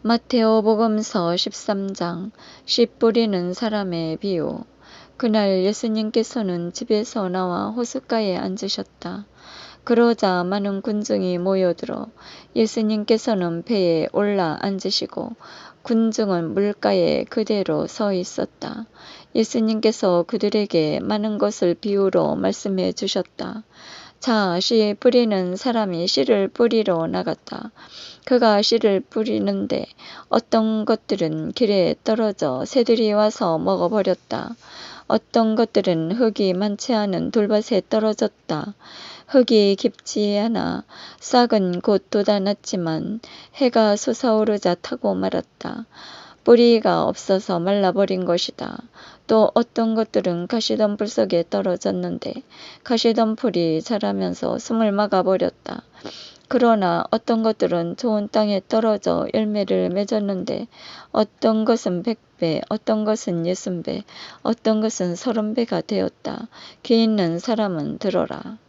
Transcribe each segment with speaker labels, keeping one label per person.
Speaker 1: 마테오복음서 13장 씨 뿌리는 사람의 비유. 그날 예수님께서는 집에서 나와 호숫가에 앉으셨다. 그러자 많은 군중이 모여들어 예수님께서는 배에 올라 앉으시고 군중은 물가에 그대로 서 있었다. 예수님께서 그들에게 많은 것을 비유로 말씀해 주셨다. 자, 씨 뿌리는 사람이 씨를 뿌리러 나갔다. 그가 씨를 뿌리는데 어떤 것들은 길에 떨어져 새들이 와서 먹어버렸다. 어떤 것들은 흙이 많지 않은 돌밭에 떨어졌다. 흙이 깊지 않아 싹은 곧 돋아났지만 해가 솟아오르자 타고 말았다. 뿌리가 없어서 말라버린 것이다. 또 어떤 것들은 가시덤불 속에 떨어졌는데 가시덤불이 자라면서 숨을 막아버렸다. 그러나 어떤 것들은 좋은 땅에 떨어져 열매를 맺었는데 어떤 것은 100배, 어떤 것은 60배, 어떤 것은 30배가 되었다. 귀 있는 사람은 들어라.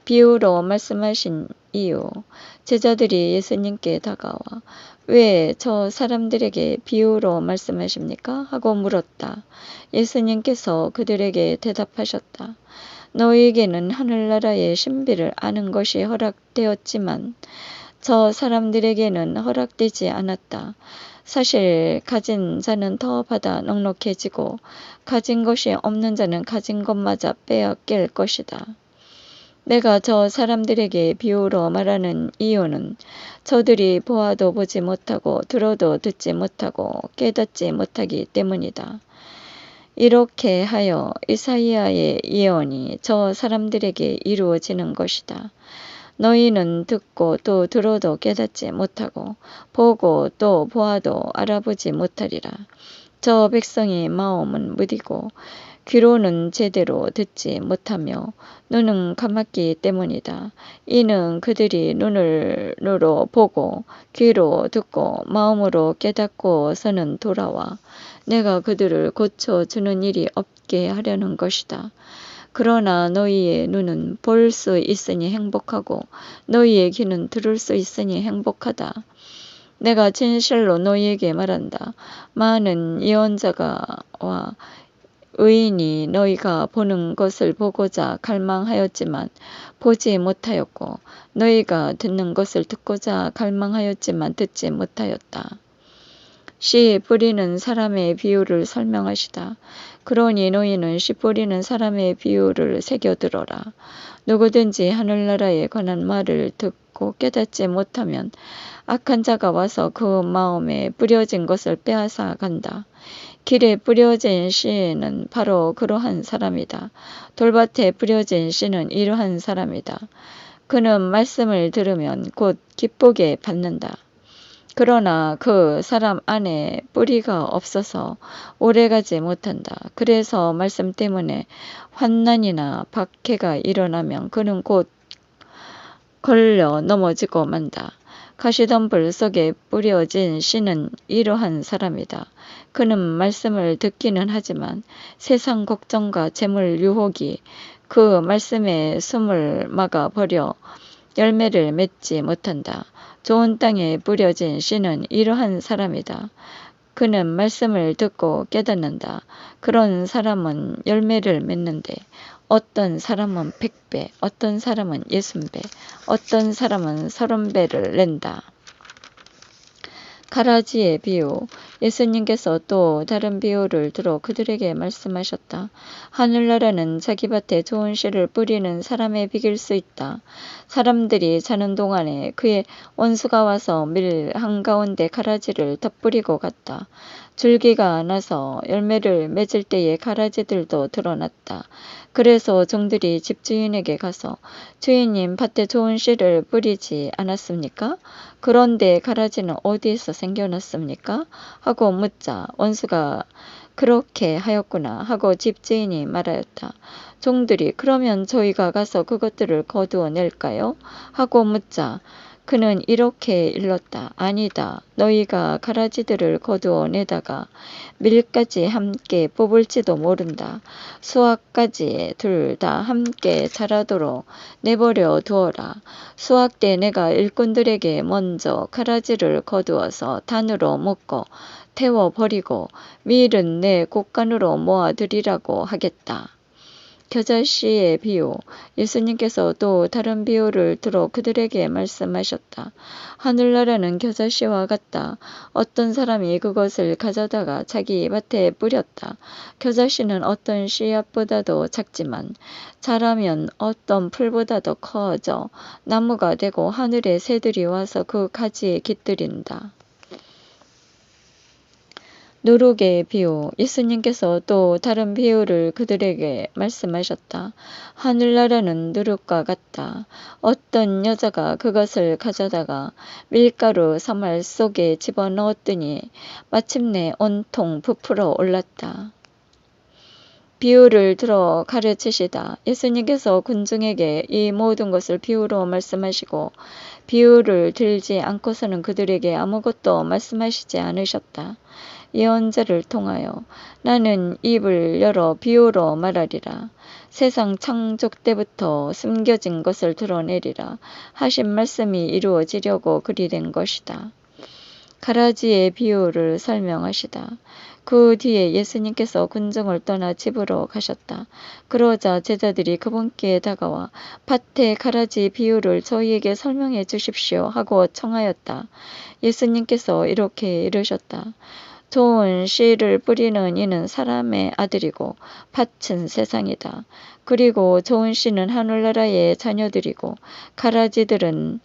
Speaker 1: 비유로 말씀하신 이유. 제자들이 예수님께 다가와 왜 저 사람들에게 비유로 말씀하십니까? 하고 물었다. 예수님께서 그들에게 대답하셨다. 너희에게는 하늘나라의 신비를 아는 것이 허락되었지만 저 사람들에게는 허락되지 않았다. 사실 가진 자는 더 받아 넉넉해지고 가진 것이 없는 자는 가진 것마저 빼앗길 것이다. 내가 저 사람들에게 비유로 말하는 이유는 저들이 보아도 보지 못하고 들어도 듣지 못하고 깨닫지 못하기 때문이다. 이렇게 하여 이사야의 예언이 저 사람들에게 이루어지는 것이다. 너희는 듣고 또 들어도 깨닫지 못하고 보고 또 보아도 알아보지 못하리라. 저 백성의 마음은 무디고 귀로는 제대로 듣지 못하며 눈은 감았기 때문이다. 이는 그들이 눈으로 보고 귀로 듣고 마음으로 깨닫고서는 돌아와 내가 그들을 고쳐주는 일이 없게 하려는 것이다. 그러나 너희의 눈은 볼 수 있으니 행복하고 너희의 귀는 들을 수 있으니 행복하다. 내가 진실로 너희에게 말한다. 많은 예언자가와 의인이 너희가 보는 것을 보고자 갈망하였지만 보지 못하였고 너희가 듣는 것을 듣고자 갈망하였지만 듣지 못하였다. 씨 뿌리는 사람의 비유를 설명하시다. 그러니 너희는 씨 뿌리는 사람의 비유를 새겨들어라. 누구든지 하늘나라에 관한 말을 듣고 깨닫지 못하면 악한 자가 와서 그 마음에 뿌려진 것을 빼앗아 간다. 길에 뿌려진 씨는 바로 그러한 사람이다. 돌밭에 뿌려진 씨는 이러한 사람이다. 그는 말씀을 들으면 곧 기쁘게 받는다. 그러나 그 사람 안에 뿌리가 없어서 오래가지 못한다. 그래서 말씀 때문에 환난이나 박해가 일어나면 그는 곧 걸려 넘어지고 만다. 가시덤불 속에 뿌려진 씨는 이러한 사람이다. 그는 말씀을 듣기는 하지만 세상 걱정과 재물 유혹이 그 말씀에 숨을 막아 버려 열매를 맺지 못한다. 좋은 땅에 뿌려진 씨는 이러한 사람이다. 그는 말씀을 듣고 깨닫는다. 그런 사람은 열매를 맺는데 어떤 사람은 100배, 어떤 사람은 60배, 어떤 사람은 30배를 낸다. 가라지의 비유. 예수님께서 또 다른 비유를 들어 그들에게 말씀하셨다. 하늘나라는 자기 밭에 좋은 씨를 뿌리는 사람에 비길 수 있다. 사람들이 자는 동안에 그의 원수가 와서 밀 한가운데 가라지를 덧뿌리고 갔다. 줄기가 나서 열매를 맺을 때에 가라지들도 드러났다. 그래서 종들이 집주인에게 가서 주인님 밭에 좋은 씨를 뿌리지 않았습니까? 그런데 가라지는 어디에서 생겨났습니까? 하고 묻자 원수가 그렇게 하였구나 하고 집주인이 말하였다. 종들이 그러면 저희가 가서 그것들을 거두어 낼까요? 하고 묻자 그는 이렇게 일렀다. 아니다. 너희가 가라지들을 거두어 내다가 밀까지 함께 뽑을지도 모른다. 수확까지 둘 다 함께 자라도록 내버려 두어라. 수확 때 내가 일꾼들에게 먼저 가라지를 거두어서 단으로 묶어 태워버리고 밀은 내 곳간으로 모아들이라고 하겠다. 겨자씨의 비유. 예수님께서 또 다른 비유를 들어 그들에게 말씀하셨다. 하늘나라는 겨자씨와 같다. 어떤 사람이 그것을 가져다가 자기 밭에 뿌렸다. 겨자씨는 어떤 씨앗보다도 작지만 자라면 어떤 풀보다도 커져 나무가 되고 하늘의 새들이 와서 그 가지에 깃들인다. 누룩의 비유. 예수님께서 또 다른 비유를 그들에게 말씀하셨다. 하늘나라는 누룩과 같다. 어떤 여자가 그것을 가져다가 밀가루 사말 속에 집어넣었더니 마침내 온통 부풀어 올랐다. 비유를 들어 가르치시다. 예수님께서 군중에게 이 모든 것을 비유로 말씀하시고 비유를 들지 않고서는 그들에게 아무것도 말씀하시지 않으셨다. 예언자를 통하여 나는 입을 열어 비유로 말하리라. 세상 창조 때부터 숨겨진 것을 드러내리라 하신 말씀이 이루어지려고 그리 된 것이다. 가라지의 비유를 설명하시다. 그 뒤에 예수님께서 군중을 떠나 집으로 가셨다. 그러자 제자들이 그분께 다가와 밭의 가라지 비유를 저희에게 설명해 주십시오 하고 청하였다. 예수님께서 이렇게 이르셨다. 좋은 씨를 뿌리는 이는 사람의 아들이고 밭은 세상이다. 그리고 좋은 씨는 하늘나라의 자녀들이고 가라지들은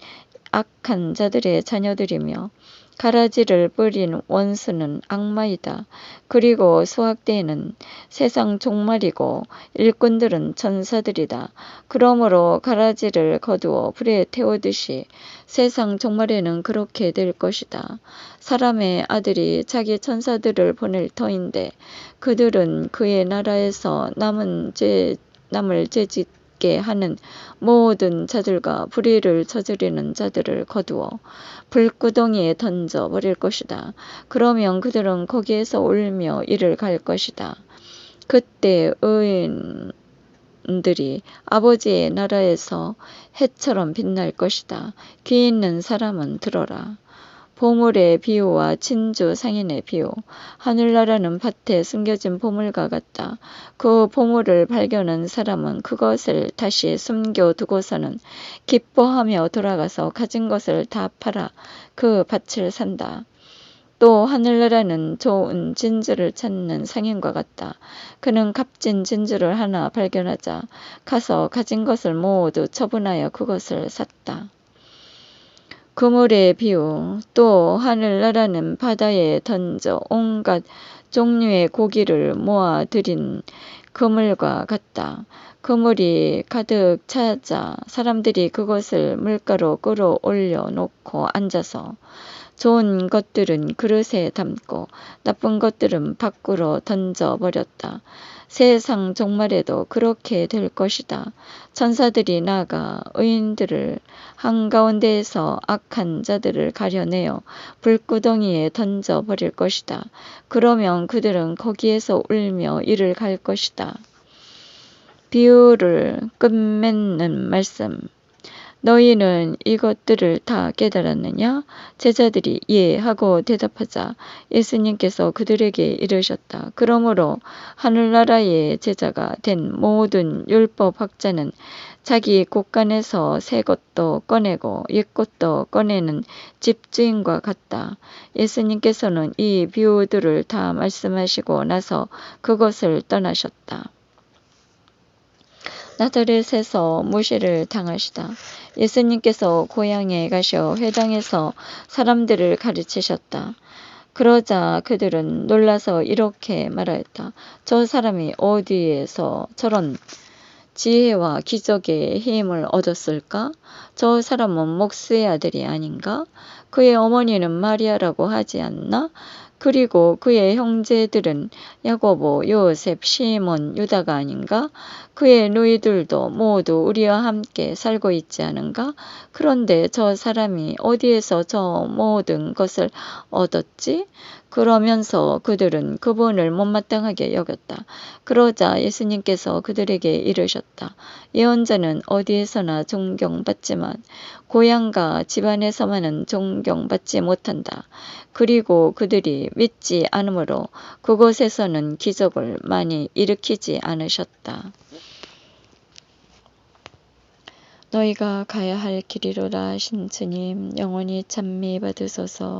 Speaker 1: 악한 자들의 자녀들이며 가라지를 뿌린 원수는 악마이다. 그리고 수확대에는 세상 종말이고 일꾼들은 천사들이다. 그러므로 가라지를 거두어 불에 태우듯이 세상 종말에는 그렇게 될 것이다. 사람의 아들이 자기 천사들을 보낼 터인데 그들은 그의 나라에서 남을 죄짓게 하는 모든 자들과 불의를 저지르는 자들을 거두어 불구덩이에 던져 버릴 것이다. 그러면 그들은 거기에서 울며 이를 갈 것이다. 그때 의인들이 아버지의 나라에서 해처럼 빛날 것이다. 귀 있는 사람은 들어라. 보물의 비유와 진주 상인의 비유. 하늘나라는 밭에 숨겨진 보물과 같다. 그 보물을 발견한 사람은 그것을 다시 숨겨두고서는 기뻐하며 돌아가서 가진 것을 다 팔아 그 밭을 산다. 또 하늘나라는 좋은 진주를 찾는 상인과 같다. 그는 값진 진주를 하나 발견하자 가서 가진 것을 모두 처분하여 그것을 샀다. 그물의 비유. 또 하늘나라는 바다에 던져 온갖 종류의 고기를 모아 들인 그물과 같다. 그물이 가득 차자 사람들이 그것을 물가로 끌어올려 놓고 앉아서 좋은 것들은 그릇에 담고 나쁜 것들은 밖으로 던져버렸다. 세상 종말에도 그렇게 될 것이다. 천사들이 나가 의인들을 한가운데에서 악한 자들을 가려내어 불구덩이에 던져버릴 것이다. 그러면 그들은 거기에서 울며 이를 갈 것이다. 비유를 끝맺는 말씀. 너희는 이것들을 다 깨달았느냐? 제자들이 예 하고 대답하자 예수님께서 그들에게 이르셨다. 그러므로 하늘나라의 제자가 된 모든 율법학자는 자기 곳간에서 새 것도 꺼내고 옛 것도 꺼내는 집주인과 같다. 예수님께서는 이 비유들을 다 말씀하시고 나서 그것을 떠나셨다. 나사렛에서 무시를 당하시다. 예수님께서 고향에 가셔 회당에서 사람들을 가르치셨다. 그러자 그들은 놀라서 이렇게 말하였다. 저 사람이 어디에서 저런 지혜와 기적의 힘을 얻었을까? 저 사람은 목수의 아들이 아닌가? 그의 어머니는 마리아라고 하지 않나? 그리고 그의 형제들은 야고보, 요셉, 시몬, 유다가 아닌가? 그의 누이들도 모두 우리와 함께 살고 있지 않은가? 그런데 저 사람이 어디에서 저 모든 것을 얻었지? 그러면서 그들은 그분을 못마땅하게 여겼다. 그러자 예수님께서 그들에게 이르셨다. 예언자는 어디에서나 존경받지만 고향과 집안에서만은 존경받지 못한다. 그리고 그들이 믿지 않으므로 그곳에서는 기적을 많이 일으키지 않으셨다. 너희가 가야 할 길이로라 하신 주님, 영원히 찬미 받으소서.